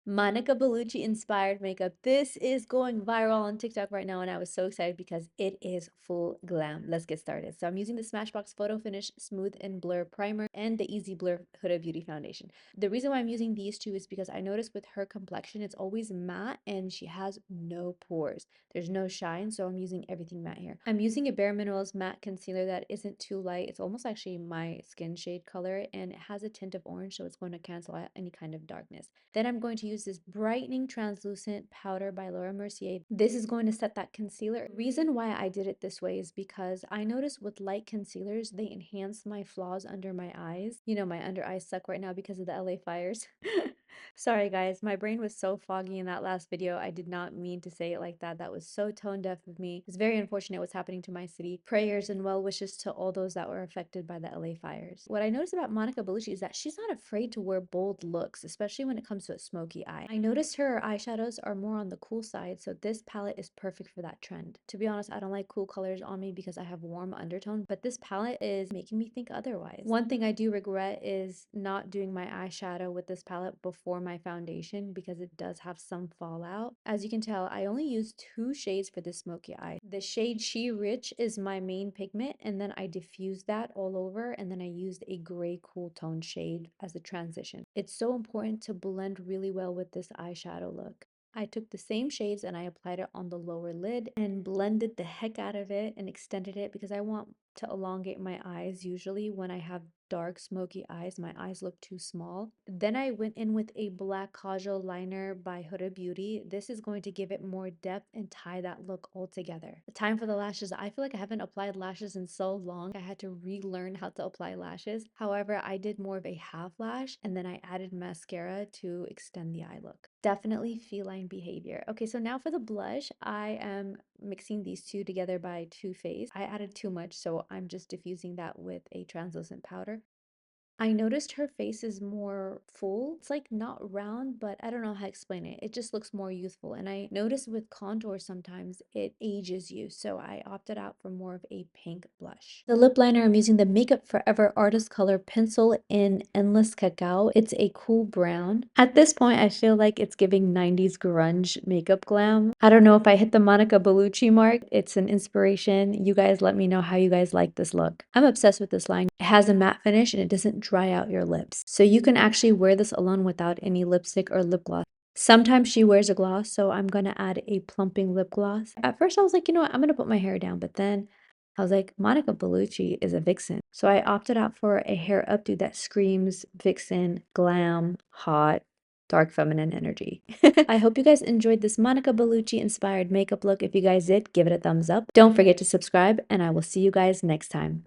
Monica Bellucci inspired makeup. This is going viral on TikTok right now, and I was so excited because it is full glam. Let's get started. So I'm using the Smashbox Photo Finish Smooth and Blur Primer and the Easy Blur Huda Beauty Foundation. The reason why I'm using these two is because I noticed with her complexion, it's always matte and she has no pores. There's no shine, so I'm using everything matte here. I'm using a Bare Minerals matte concealer that isn't too light. It's almost actually my skin shade color, and it has a tint of orange, so it's going to cancel out any kind of darkness. Then I'm going to use this Brightening Translucent Powder by Laura Mercier. This is going to set that concealer. The reason why I did it this way is because I noticed with light concealers, they enhance my flaws under my eyes. You know, my under eyes suck right now because of the LA fires. Sorry guys, my brain was so foggy in that last video. I did not mean to say it like that. That was so tone deaf of me. It's very unfortunate what's happening to my city. Prayers and well wishes to all those that were affected by the LA fires. What I noticed about Monica Bellucci is that she's not afraid to wear bold looks, especially when it comes to a smoky eye. I noticed her eyeshadows are more on the cool side, so this palette is perfect for that trend. To be honest, I don't like cool colors on me because I have warm undertones, but this palette is making me think otherwise. One thing I do regret is not doing my eyeshadow with this palette before my foundation because it does have some fallout. As you can tell, I only use 2 shades for this smoky eye. The shade She Rich is my main pigment, and then I diffused that all over, and then I used a gray cool tone shade as a transition. It's so important to blend really well with this eyeshadow look. I took the same shades and I applied it on the lower lid and blended the heck out of it and extended it because I want to elongate my eyes. Usually when I have dark smoky eyes, my eyes look too small. Then I went in with a black kajal liner by Huda Beauty. This is going to give it more depth and tie that look all together. The time for the lashes, I feel like I haven't applied lashes in so long. I had to relearn how to apply lashes. However, I did more of a half lash and then I added mascara to extend the eye look. Definitely feline behavior. Okay, so now for the blush, I am mixing these two together by TooFaced. I added too much, so I'm just diffusing that with a translucent powder. I noticed her face is more full. It's like not round, but I don't know how to explain it. It just looks more youthful. And I noticed with contour sometimes it ages you. So I opted out for more of a pink blush. The lip liner, I'm using the Makeup Forever Artist Color Pencil in Endless Cacao. It's a cool brown. At this point, I feel like it's giving 90s grunge makeup glam. I don't know if I hit the Monica Bellucci mark. It's an inspiration. You guys let me know how you guys like this look. I'm obsessed with this line. It has a matte finish and it doesn't dry out your lips. So you can actually wear this alone without any lipstick or lip gloss. Sometimes she wears a gloss, so I'm going to add a plumping lip gloss. At first I was like, you know what, I'm going to put my hair down, but then I was like, Monica Bellucci is a vixen. So I opted out for a hair updo that screams vixen, glam, hot, dark feminine energy. I hope you guys enjoyed this Monica Bellucci inspired makeup look. If you guys did, give it a thumbs up. Don't forget to subscribe, and I will see you guys next time.